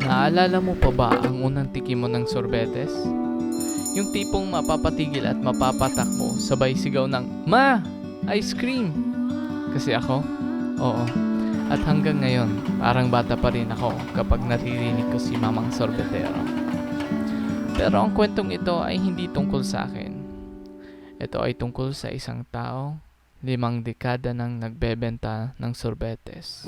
Naalala mo pa ba ang unang tikim mo ng sorbetes? Yung tipong mapapatigil at mapapatakbo sabay sigaw ng, "Ma! Ice cream!" Kasi ako, oo. At hanggang ngayon, parang bata pa rin ako kapag naririnig ko si Mamang Sorbetero. Pero ang kwentong ito ay hindi tungkol sa akin. Ito ay tungkol sa isang tao, 5 dekada nang nagbebenta ng sorbetes.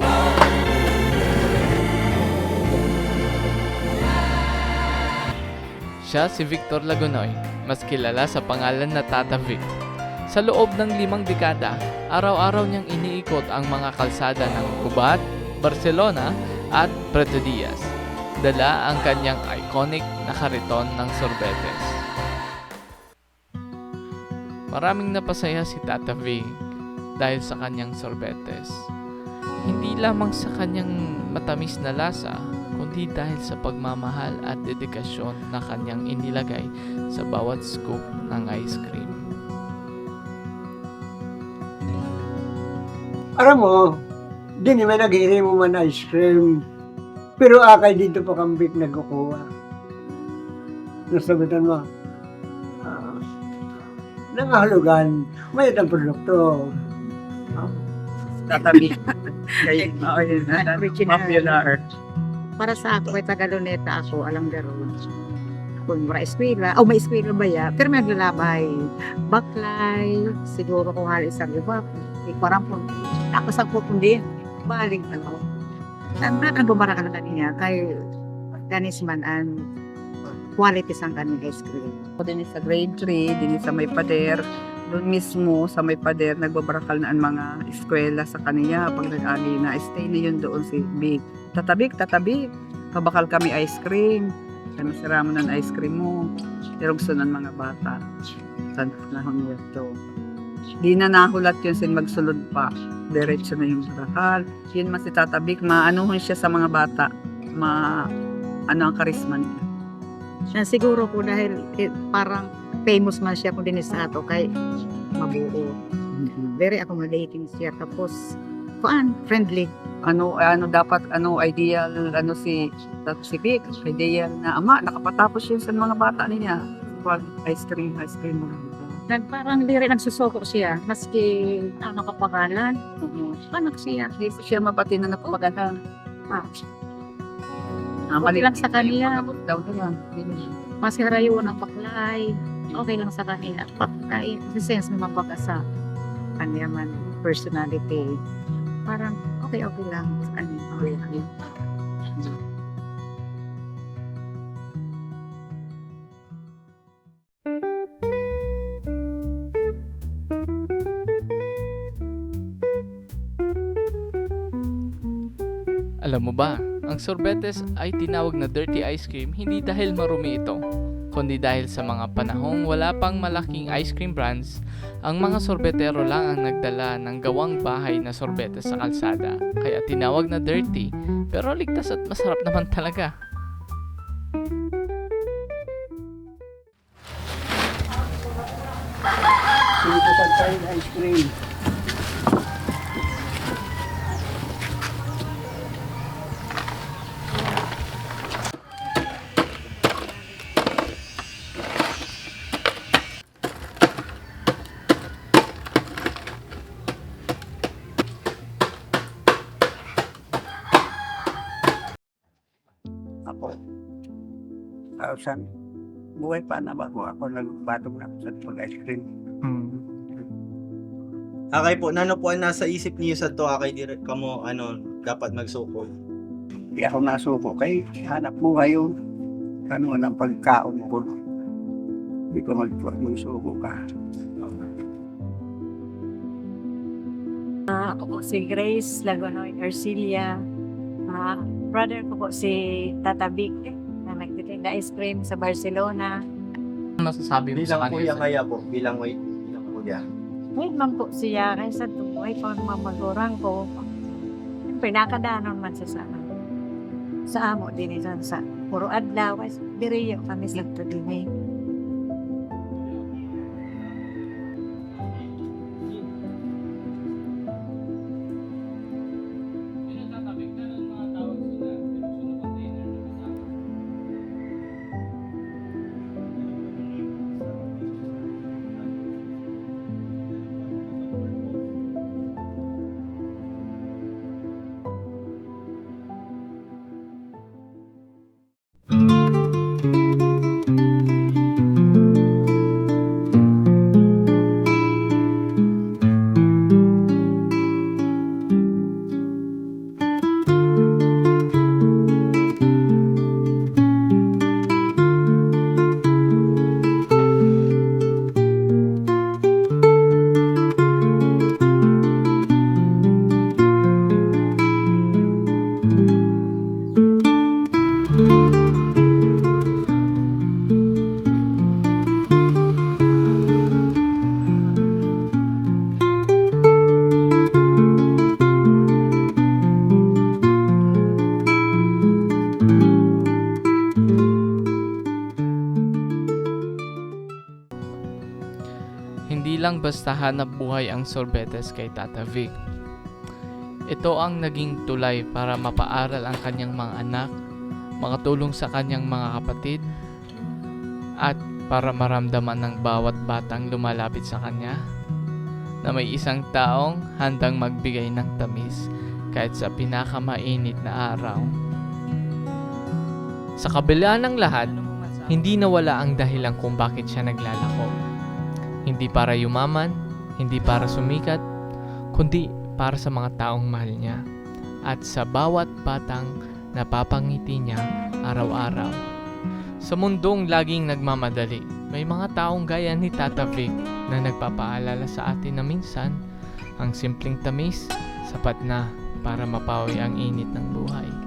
Siya si Victor Lagunoy, mas kilala sa pangalan na Tata Vic. Sa loob ng 5 dekada, araw-araw niyang iniikot ang mga kalsada ng Gubat, Barcelona at Puerto Diaz. Dala ang kanyang iconic na kariton ng sorbetes. Maraming napasaya si Tata Vic dahil sa kanyang sorbetes. Hindi lamang sa kanyang matamis na lasa, kundi dahil sa pagmamahal at dedikasyon na kanyang inilagay sa bawat scoop ng ice cream. Alam mo, di naman nag-iiri mo man ice cream. Pero akay dito pa kambik nagkukuha. Nasagutan mo, nangahulugan, may itang produkto. Tatabi. Kaya, yun na. Popular. Para sa ako, may taga-luneta ako, alam garon. Kung mura eskwela, may eskwela ba ya? Pero may naglalabay. Baklay, siguro kung halos isang iba. Parang po, ako sa pupundi, balik na ako. Ang bumara ka na kaniya, kay kanis man ang quality sang kanin ice cream. Ako din sa grade 3, din sa may pader. Doon mismo sa may pader, nagbabarakal na ang mga eskwela sa kaniya. Pag nag-ali na, stay na yun doon si Big. Tatabik, kabakal kami ice cream. Kaya masira mo ng ice cream mo. Irugso ng mga bata. Sa panahon nito. Di na nahulat yun sin magsulod pa. Diretso na yung barakal. Yun mas si Tatabik, maanuhon siya sa mga bata. Ano ang karisma niya. Siya siguro po dahil parang famous man siya kung dinis sa ato kay mabuo. Very accommodating siya. Tapos, friendly. Dapat ideal si Vic, ideal na ama, nakapatapos yun sa mga bata niya. Ice cream mo. Parang diri nagsusoko siya, maski kapangalan, anak siya. Hindi siya mapati na napapagana. Okay lang sa kanya. Daw na yan. Maski harayo ng baklay, okay lang sa kanya. Pagkain, sa sense na mapagasa kanya man, personality. Parang okay lang sa kanya. Okay. Alam mo ba, ang sorbetes ay tinawag na dirty ice cream hindi dahil marumi ito, kundi dahil sa mga panahong wala pang malaking ice cream brands, ang mga sorbetero lang ang nagdala ng gawang bahay na sorbetes sa kalsada. Kaya tinawag na dirty, pero ligtas at masarap naman talaga. Sinipatan tayo ng ice cream. Ako, buhay pa na bago ako nagbatong na sa pag-ice cream. Okay po, ano po ang nasa isip niyo sa to? Okay, direct ka mo, dapat magsuko. Hindi ako nasuko kay hanap buhay yung ng pagkaon ko. Hindi ko magsuko ka. Ako po si Grace Lagunoy Ercilia. Brother ko po si Tata Vic na nagtitinda ice cream sa Barcelona. Ano masasabi mo sa Bilang kuya kanila? kaya po, bilang kuya. Wait man po siya kaysa tumoy pa mamagurang ko. Siyempre nakadanon man siya sa amo din ito sa puro adlaw. Diriyo kami sa din. lang basta hanap buhay ang sorbetes kay Tata Vic. Ito ang naging tulay para mapaaral ang kanyang mga anak, makatulong sa kanyang mga kapatid, at para maramdaman ng bawat batang lumalapit sa kanya na may isang taong handang magbigay ng tamis kahit sa pinakamainit na araw. Sa kabila ng lahat, hindi nawala ang dahilan kung bakit siya naglalako. Hindi para yumaman, hindi para sumikat, kundi para sa mga taong mahal niya at sa bawat batang napapangiti niya araw-araw. Sa mundong laging nagmamadali, may mga taong gaya ni Tata Vic na nagpapaalala sa atin na minsan ang simpleng tamis sapat na para mapawi ang init ng buhay.